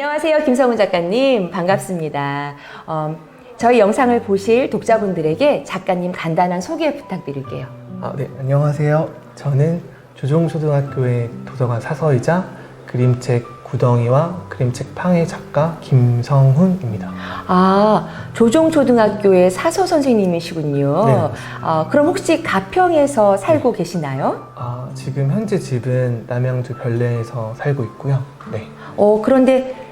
안녕하세요. 김성훈 작가님. 반갑습니다. 저희 영상을 보실 독자분들에게 작가님 간단한 소개 부탁드릴게요. 네, 안녕하세요. 저는 조종초등학교의 도서관 사서이자 그림책 구덩이와 그림책 팡의 작가 김성훈입니다. 조종초등학교의 사서 선생님이시군요. 네. 그럼 혹시 가평에서 살고 계시나요? 지금 현재 집은 남양주 별내에서 살고 있고요. 네. 그런데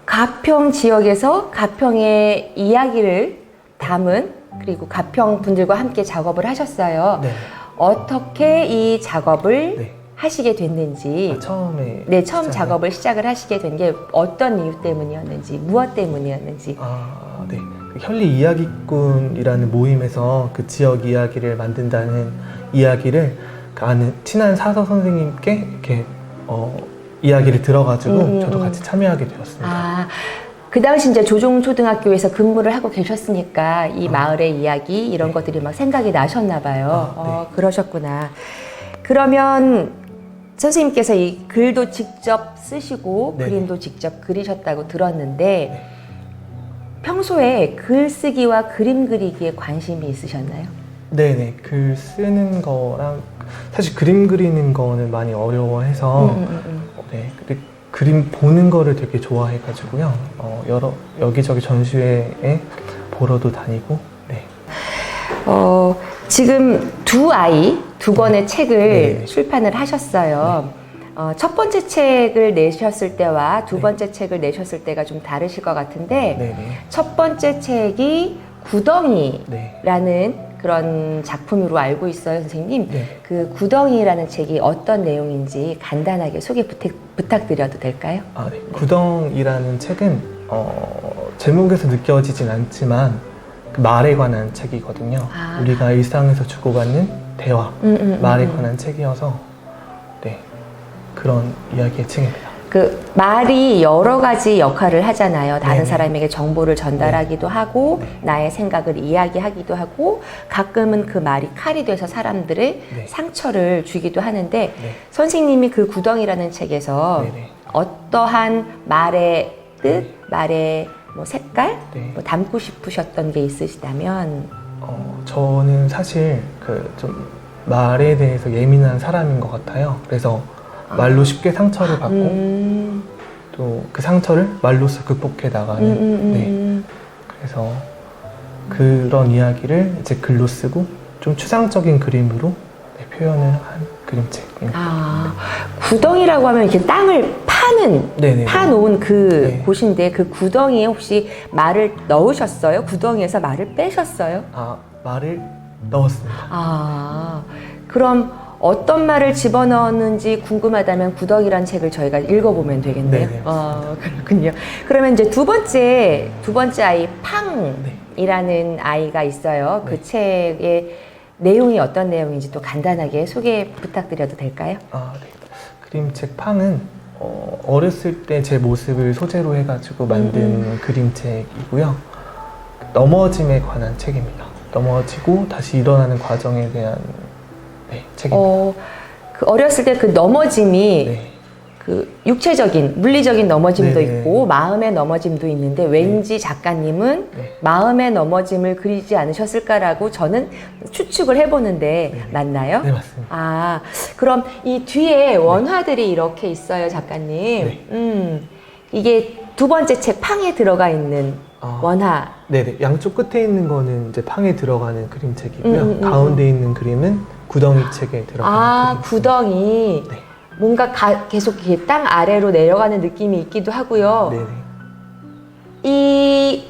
가평 지역에서 가평의 이야기를 담은 그리고 가평 분들과 함께 작업을 하셨어요. 네. 어떻게 이 작업을 네. 하시게 됐는지, 처음에 처음 작업을 시작을 하시게 된 게 어떤 이유 때문이었는지, 무엇 때문이었는지. 네. 그 현리 이야기꾼이라는 모임에서 그 지역 이야기를 만든다는 이야기를 그 아는 친한 사서 선생님께 이렇게 이야기를 들어가지고 저도 같이 참여하게 되었습니다. 그 당시 이제 조종초등학교에서 근무를 하고 계셨으니까 이 마을의 이야기 이런 것들이 막 생각이 나셨나 봐요. 네. 그러셨구나. 그러면 선생님께서 이 글도 직접 쓰시고 네네. 그림도 직접 그리셨다고 들었는데 평소에 글쓰기와 그림 그리기에 관심이 있으셨나요? 네네. 글 쓰는 거랑 사실 그림 그리는 거는 많이 어려워해서 네. 근데 그림 보는 거를 되게 좋아해가지고요. 여기저기 전시회에 보러도 다니고. 네. 지금 두 권의 책을 네. 출판을 하셨어요. 첫 번째 책을 내셨을 때와 두 번째 책을 내셨을 때가 좀 다르실 것 같은데 네네. 첫 번째 책이 구덩이라는 네. 그런 작품으로 알고 있어요, 선생님. 네. 그 구덩이라는 책이 어떤 내용인지 간단하게 소개 부탁드려도 될까요? 네. 구덩이라는 책은 제목에서 느껴지진 않지만 그 말에 관한 책이거든요. 우리가 일상에서 주고받는 대화, 말에 관한 책이어서 네, 그런 이야기의 책입니다. 그 말이 여러 가지 역할을 하잖아요. 다른 네네. 사람에게 정보를 전달하기도 하고 네. 나의 생각을 이야기하기도 하고 가끔은 그 말이 칼이 돼서 사람들의 네. 상처를 주기도 하는데 네. 선생님이 그 구덩이라는 책에서 네네. 어떠한 말의 뜻, 말의 뭐 색깔, 네. 뭐 담고 싶으셨던 게 있으시다면 저는 사실 좀 말에 대해서 예민한 사람인 것 같아요. 그래서 말로 쉽게 상처를 받고 또 그 상처를 말로써 극복해 나가는 네. 그래서 그런 이야기를 이제 글로 쓰고 좀 추상적인 그림으로 표현을 한 그림책입니다. 구덩이라고 하면 이렇게 땅을 네네. 파놓은 그 네. 곳인데 그 구덩이에 혹시 말을 넣으셨어요? 구덩이에서 말을 빼셨어요? 말을 넣었습니다. 그럼 어떤 말을 집어넣었는지 궁금하다면 구덩이란 책을 저희가 읽어보면 되겠네요. 네네. 그렇군요. 그러면 이제 두 번째 아이 팡이라는 아이가 있어요. 그 책의 내용이 어떤 내용인지 또 간단하게 소개 부탁드려도 될까요? 네. 그림책 팡은 어렸을 때 제 모습을 소재로 해가지고 만든 그림책이고요. 넘어짐에 관한 책입니다. 넘어지고 다시 일어나는 과정에 대한 책입니다. 그 어렸을 때 그 넘어짐이 그 육체적인, 물리적인 넘어짐도 있고 마음의 넘어짐도 있는데 왠지 작가님은 마음의 넘어짐을 그리지 않으셨을까라고 저는 추측을 해보는데 맞나요? 네, 맞습니다. 그럼 이 뒤에 원화들이 이렇게 있어요, 작가님. 이게 두 번째 책 팡에 들어가 있는 원화. 네네. 양쪽 끝에 있는 거는 이제 팡에 들어가는 그림책이고요. 가운데 있는 그림은 구덩이 책에 들어가는 그림책. 구덩이. 네. 뭔가 계속 이렇게 땅 아래로 내려가는 느낌이 있기도 하고요. 네네. 이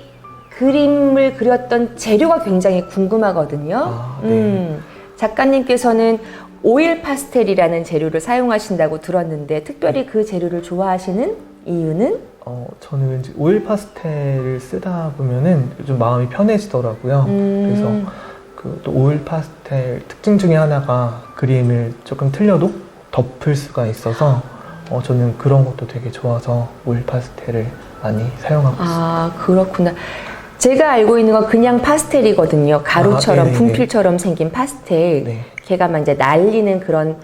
그림을 그렸던 재료가 굉장히 궁금하거든요. 네. 작가님께서는 오일 파스텔이라는 재료를 사용하신다고 들었는데 특별히 그 재료를 좋아하시는 이유는? 저는 왠지 오일 파스텔을 쓰다 보면은 좀 마음이 편해지더라고요. 그래서 또 오일 파스텔 특징 중에 하나가 그림을 조금 틀려도 덮을 수가 있어서 저는 그런 것도 되게 좋아서 오일 파스텔을 많이 사용하고 있습니다. 그렇구나. 제가 알고 있는 건 그냥 파스텔이거든요. 가루처럼 분필처럼 생긴 파스텔. 걔가 막 이제 날리는 그런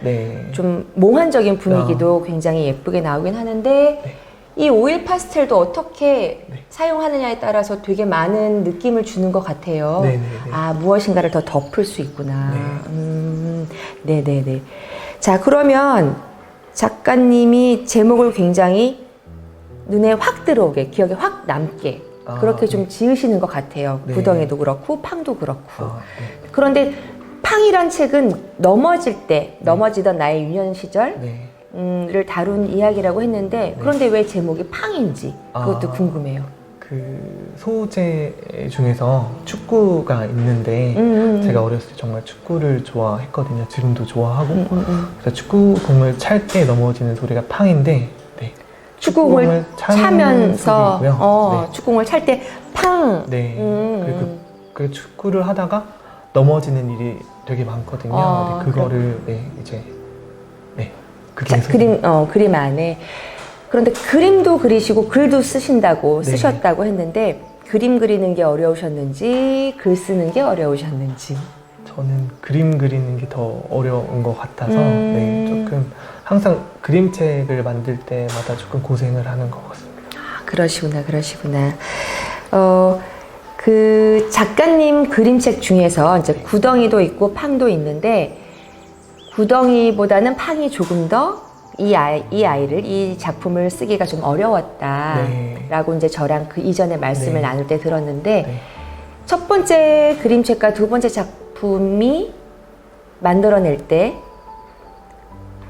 좀 몽환적인 분위기도 굉장히 예쁘게 나오긴 하는데 이 오일 파스텔도 어떻게 네. 사용하느냐에 따라서 되게 많은 느낌을 주는 것 같아요. 네네네. 아, 무엇인가를 더 덮을 수 있구나. 네. 네네네. 자, 그러면 작가님이 제목을 굉장히 눈에 확 들어오게, 기억에 확 남게 그렇게 좀 네. 지으시는 것 같아요. 네. 구덩이도 그렇고 팡도 그렇고. 네. 그런데 팡이란 책은 넘어질 때, 넘어지던 나의 유년 시절 네. 를 다룬 이야기라고 했는데 네. 그런데 왜 제목이 팡인지 그것도 궁금해요. 그 소재 중에서 축구가 있는데 제가 어렸을 때 정말 축구를 좋아했거든요. 지금도 좋아하고 그래서 축구공을 찰 때 넘어지는 소리가 팡인데 네. 축구공을 차면서 네. 축구공을 찰 때 팡. 네. 그 축구를 하다가 넘어지는 일이 되게 많거든요. 네, 그거를 네, 이제 네. 그게 그림 안에. 그런데 그림도 그리시고 글도 쓰신다고 네. 쓰셨다고 했는데 그림 그리는 게 어려우셨는지 글 쓰는 게 어려우셨는지. 저는 그림 그리는 게 더 어려운 것 같아서 네, 조금 항상 그림책을 만들 때마다 조금 고생을 하는 것 같습니다. 아, 그러시구나. 그 작가님 그림책 중에서 이제 구덩이도 있고 팡도 있는데 구덩이보다는 팡이 조금 더 이 작품을 쓰기가 좀 어려웠다라고 이제 저랑 그 이전에 말씀을 나눌 때 들었는데 첫 번째 그림책과 두 번째 작품이 만들어낼 때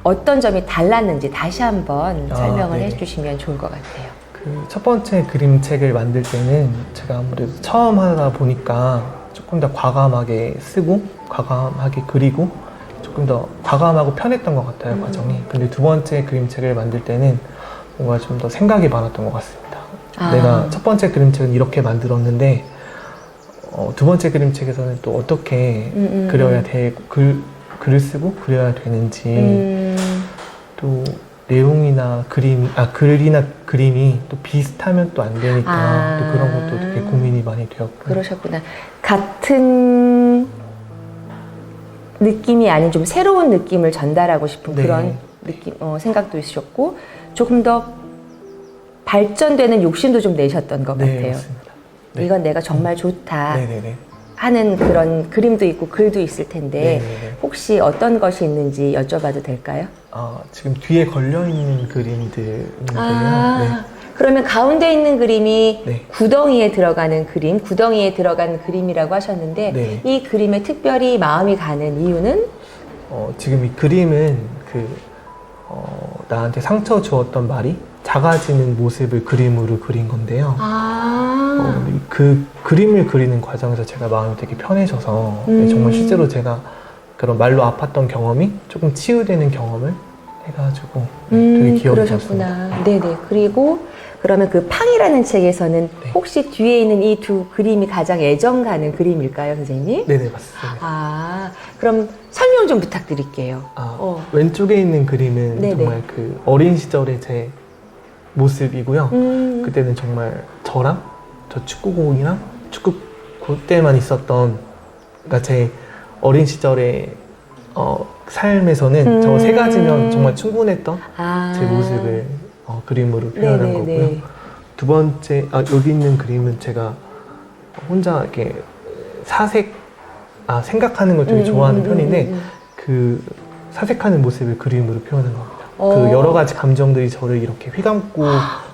어떤 점이 달랐는지 다시 한번 설명을 해주시면 좋을 것 같아요. 그 첫 번째 그림책을 만들 때는 제가 아무래도 처음 하다 보니까 조금 더 과감하게 쓰고 과감하게 그리고 조금 더 과감하고 편했던 것 같아요, 과정이. 근데 두 번째 그림책을 만들 때는 뭔가 좀 더 생각이 많았던 것 같습니다. 내가 첫 번째 그림책은 이렇게 만들었는데 두 번째 그림책에서는 또 어떻게 그려야 되고 글을 쓰고 그려야 되는지 또 내용이나 글이나 그림이 또 비슷하면 또 안 되니까 또 그런 것도 되게 고민이 많이 되었고. 그러셨구나. 같은 느낌이 아닌 좀 새로운 느낌을 전달하고 싶은 그런 느낌, 생각도 있으셨고 조금 더 발전되는 욕심도 좀 내셨던 것 같아요. 맞습니다. 네. 이건 내가 정말 좋다 네네네. 하는 그런 그림도 있고 글도 있을 텐데 혹시 어떤 것이 있는지 여쭤봐도 될까요? 지금 뒤에 걸려있는 그림들인데요. 네. 그러면 가운데 있는 그림이 네. 구덩이에 들어가는 그림, 구덩이에 들어간 그림이라고 하셨는데 이 그림에 특별히 마음이 가는 이유는? 지금 이 그림은 나한테 상처 주었던 말이 작아지는 모습을 그림으로 그린 건데요. 그 그림을 그리는 과정에서 제가 마음이 되게 편해져서 정말 실제로 제가 그런 말로 아팠던 경험이 조금 치유되는 경험을 해가지고 되게 기억이 났습니다. 네네. 그리고 그러면 그 팡이라는 책에서는 혹시 뒤에 있는 이 두 그림이 가장 애정 가는 그림일까요, 선생님? 네네, 맞습니다. 그럼 설명 좀 부탁드릴게요. 왼쪽에 있는 그림은 정말 그 어린 시절의 제 모습이고요. 그때는 정말 저랑 저 축구공이랑 축구 그때만 있었던, 그러니까 제 어린 시절의 삶에서는 저 세 가지면 정말 충분했던 제 모습을 그림으로 표현한 거고요. 두 번째, 여기 있는 그림은 제가 혼자 이렇게 생각하는 걸 되게 좋아하는 편인데 그 사색하는 모습을 그림으로 표현한 겁니다. 그 여러 가지 감정들이 저를 이렇게 휘감고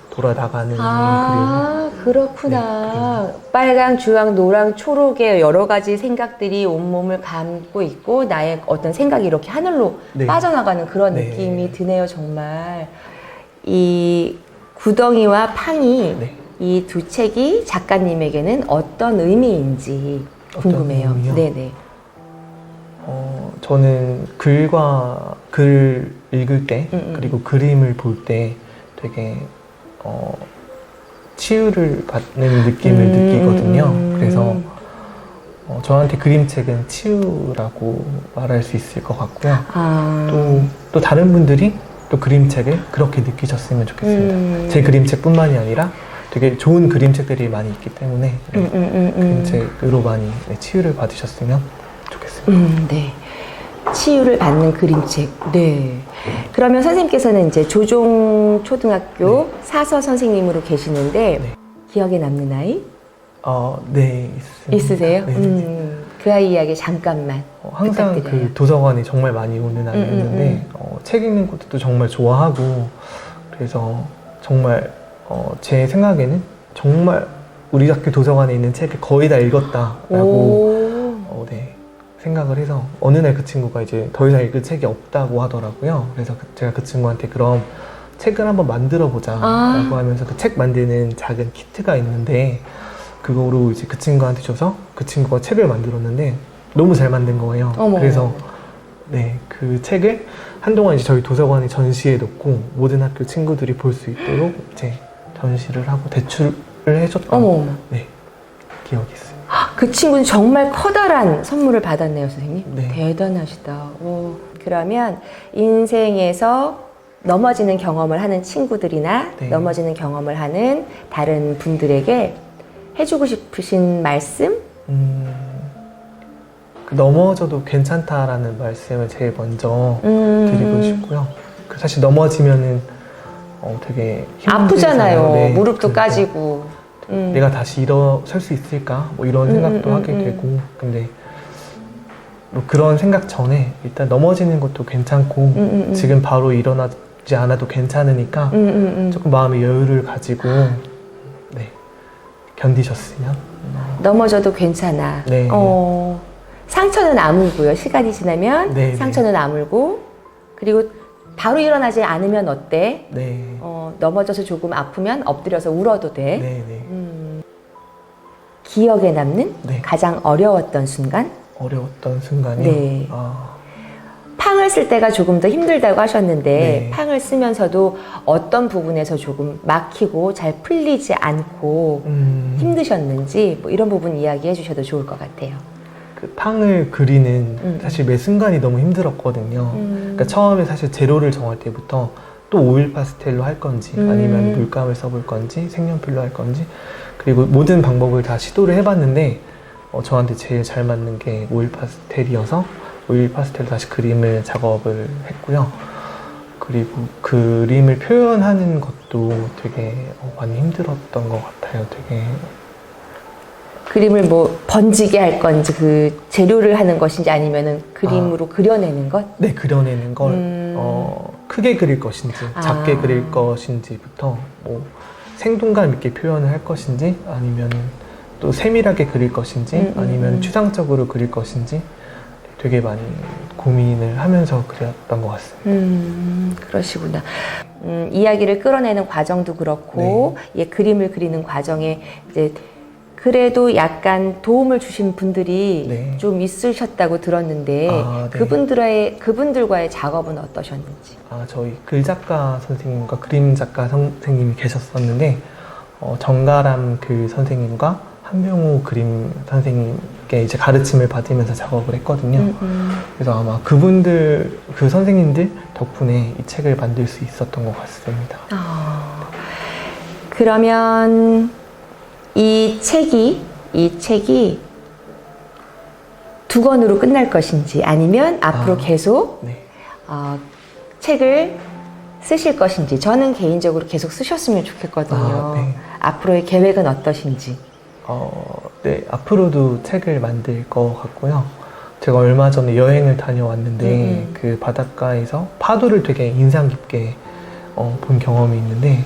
돌아나가는 그림. 그렇구나. 빨강, 주황, 노랑, 초록의 여러 가지 생각들이 온몸을 감고 있고 나의 어떤 생각이 이렇게 하늘로 빠져나가는 그런 느낌이 드네요, 정말. 이 구덩이와 팡이 이 두 책이 작가님에게는 어떤 의미인지 궁금해요. 어떤 의미요? 네네. 저는 글 읽을 때 그리고 그림을 볼 때 되게 치유를 받는 느낌을 느끼거든요. 그래서 저한테 그림책은 치유라고 말할 수 있을 것 같고요. 또 다른 분들이 또 그림책을 그렇게 느끼셨으면 좋겠습니다. 제 그림책뿐만이 아니라 되게 좋은 그림책들이 많이 있기 때문에 그림책으로 많이 치유를 받으셨으면 좋겠습니다. 네. 치유를 받는 그림책. 네. 그러면 선생님께서는 이제 조종 초등학교 사서 선생님으로 계시는데 네. 기억에 남는 아이 네, 있습니다. 있으세요? 네. 그 아이 이야기 잠깐만 항상 부탁드려요. 그 도서관에 정말 많이 오는 아이였는데 책 읽는 것도 정말 좋아하고 그래서 정말 제 생각에는 정말 우리 학교 도서관에 있는 책을 거의 다 읽었다라고 네, 생각을 해서 어느 날 그 친구가 이제 더 이상 읽을 책이 없다고 하더라고요. 그래서 제가 그 친구한테 그럼 책을 한번 만들어 보자라고 하면서 그 책 만드는 작은 키트가 있는데 그거로 이제 그 친구한테 줘서 그 친구가 책을 만들었는데 너무 잘 만든 거예요. 어머. 그래서 네, 그 책을 한동안 이제 저희 도서관에 전시해 놓고 모든 학교 친구들이 볼 수 있도록 이제 전시를 하고 대출을 해줬던 네, 기억이 있어요. 그 친구는 정말 커다란 선물을 받았네요, 선생님. 네. 대단하시다. 그러면 인생에서 넘어지는 경험을 하는 친구들이나 네. 넘어지는 경험을 하는 다른 분들에게 해주고 싶으신 말씀? 그 넘어져도 괜찮다라는 말씀을 제일 먼저 드리고 싶고요. 그 사실 넘어지면은 되게 아프잖아요. 네, 무릎도 그러니까 까지고. 내가 다시 일어설 수 있을까? 뭐 이런 생각도 하게 되고 근데 뭐 그런 생각 전에 일단 넘어지는 것도 괜찮고 지금 바로 일어나지 않아도 괜찮으니까 조금 마음의 여유를 가지고 네, 견디셨으면 넘어져도 괜찮아. 네. 상처는 아물고요. 시간이 지나면 네, 상처는 아물고 그리고 바로 일어나지 않으면 어때? 네. 넘어져서 조금 아프면 엎드려서 울어도 돼. 네, 네. 기억에 남는 네. 가장 어려웠던 순간? 어려웠던 순간이요? 네. 팡을 쓸 때가 조금 더 힘들다고 하셨는데 네. 팡을 쓰면서도 어떤 부분에서 조금 막히고 잘 풀리지 않고 힘드셨는지 뭐 이런 부분 이야기해 주셔도 좋을 것 같아요. 그 팡을 그리는 사실 매 순간이 너무 힘들었거든요. 그러니까 처음에 사실 재료를 정할 때부터 또 오일 파스텔로 할 건지 아니면 물감을 써볼 건지 색연필로 할 건지 그리고 모든 방법을 다 시도를 해봤는데 저한테 제일 잘 맞는 게 오일 파스텔이어서 오일 파스텔로 다시 그림을 작업을 했고요. 그리고 그림을 표현하는 것도 되게 많이 힘들었던 것 같아요. 되게 그림을 뭐 번지게 할 건지 그 재료를 하는 것인지 아니면은 그림으로 그려내는 것? 네, 그려내는 걸 크게 그릴 것인지 작게 그릴 것인지부터 뭐 생동감 있게 표현을 할 것인지 아니면 또 세밀하게 그릴 것인지 아니면 추상적으로 그릴 것인지 되게 많이 고민을 하면서 그렸던 것 같습니다. 그러시구나. 이야기를 끌어내는 과정도 그렇고 예, 그림을 그리는 과정에 이제 그래도 약간 도움을 주신 분들이 네. 좀 있으셨다고 들었는데 네. 그분들과의 작업은 어떠셨는지? 저희 글작가 선생님과 그림 작가 선생님이 계셨었는데 정가람 글 선생님과 한병호 그림 선생님께 이제 가르침을 받으면서 작업을 했거든요. 그래서 아마 그분들 그 선생님들 덕분에 이 책을 만들 수 있었던 것 같습니다. 그러면 이 책이 두 권으로 끝날 것인지 아니면 앞으로 계속 네. 책을 쓰실 것인지 저는 개인적으로 계속 쓰셨으면 좋겠거든요. 네. 앞으로의 계획은 어떠신지? 네, 앞으로도 책을 만들 것 같고요. 제가 얼마 전에 여행을 다녀왔는데 그 바닷가에서 파도를 되게 인상 깊게 본 경험이 있는데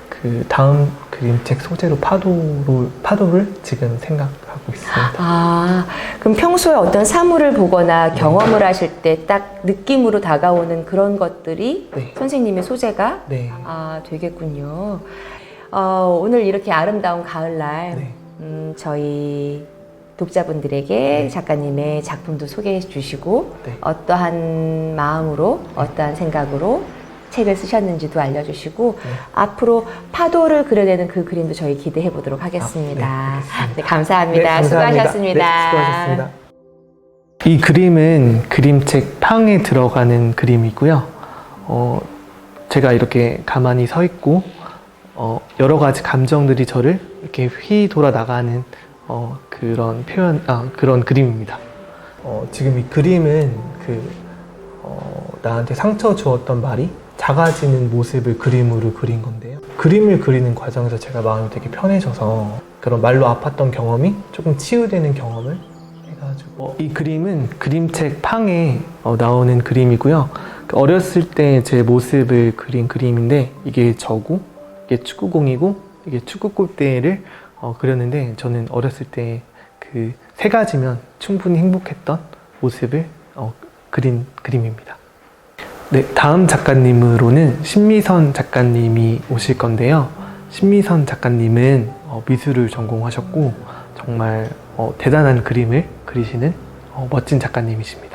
그 다음 그림책 소재로 파도를 지금 생각하고 있습니다. 그럼 평소에 어떤 사물을 보거나 경험을 하실 때 딱 느낌으로 다가오는 그런 것들이 네. 선생님의 소재가 네. 되겠군요. 오늘 이렇게 아름다운 가을날 네. 저희 독자분들에게 작가님의 작품도 소개해 주시고 네. 어떠한 마음으로 어떠한 생각으로 책을 쓰셨는지도 알려주시고 앞으로 파도를 그려내는 그 그림도 저희 기대해 보도록 하겠습니다. 네, 감사합니다. 네, 감사합니다. 수고하셨습니다. 네, 수고하셨습니다. 이 그림은 그림책 팡에 들어가는 그림이고요. 제가 이렇게 가만히 서 있고 여러 가지 감정들이 저를 이렇게 휘돌아 나가는 그런 그런 그림입니다. 지금 이 그림은 나한테 상처 주었던 말이 작아지는 모습을 그림으로 그린 건데요. 그림을 그리는 과정에서 제가 마음이 되게 편해져서 그런 말로 아팠던 경험이 조금 치유되는 경험을 해가지고 이 그림은 그림책 팡에 나오는 그림이고요. 어렸을 때 제 모습을 그린 그림인데 이게 저고 이게 축구공이고 이게 축구 골대를 그렸는데 저는 어렸을 때 그 세 가지면 충분히 행복했던 모습을 그린 그림입니다. 네, 다음 작가님으로는 신미선 작가님이 오실 건데요. 신미선 작가님은 미술을 전공하셨고 정말 대단한 그림을 그리시는 멋진 작가님이십니다.